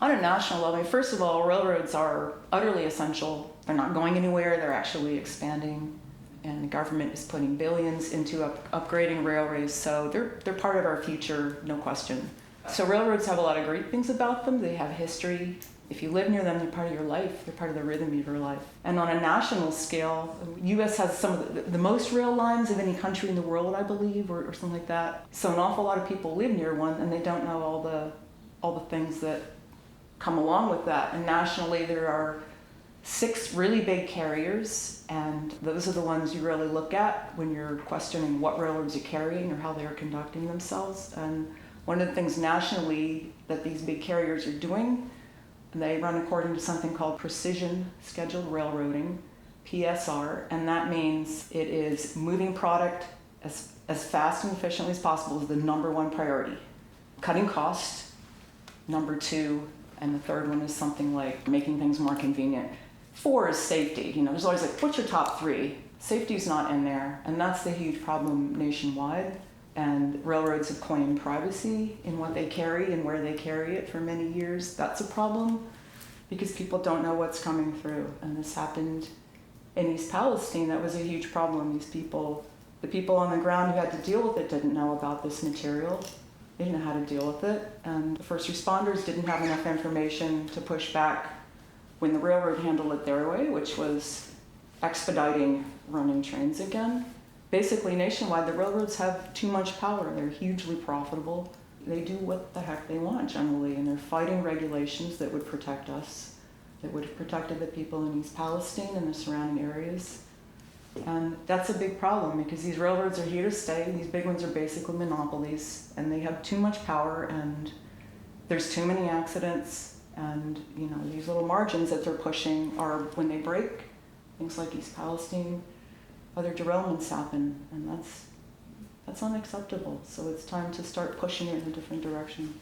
On a national level, first of all, railroads are utterly essential. They're not going anywhere, they're actually expanding. And the government is putting billions into upgrading railways, so they're part of our future, no question. So railroads have a lot of great things about them. They have history. If you live near them, they're part of your life. They're part of the rhythm of your life. And on a national scale, the U.S. has some of the most rail lines of any country in the world, I believe, or something like that. So an awful lot of people live near one, and they don't know all the things that come along with that. And nationally, there are 6 really big carriers, and those are the ones you really look at when you're questioning what railroads are carrying or how they are conducting themselves. And one of the things nationally that these big carriers are doing, they run according to something called Precision Scheduled Railroading, PSR, and that means it is moving product as fast and efficiently as possible is the number 1 priority. Cutting cost, number 2, and the third one is something like making things more convenient. 4 is safety. There's always like, what's your top 3? Safety's not in there, and that's the huge problem nationwide. And railroads have claimed privacy in what they carry and where they carry it for many years. That's a problem because people don't know what's coming through. And this happened in East Palestine. That was a huge problem. The people on the ground who had to deal with it didn't know about this material. They didn't know how to deal with it. And the first responders didn't have enough information to push back when the railroad handled it their way, which was expediting running trains again. Basically, nationwide, the railroads have too much power. They're hugely profitable. They do what the heck they want, generally, and they're fighting regulations that would protect us, that would have protected the people in East Palestine and the surrounding areas. And that's a big problem because these railroads are here to stay. These big ones are basically monopolies, and they have too much power, and there's too many accidents. And these little margins that they're pushing are, when they break, things like East Palestine, other derailments happen, and that's unacceptable. So it's time to start pushing it in a different direction.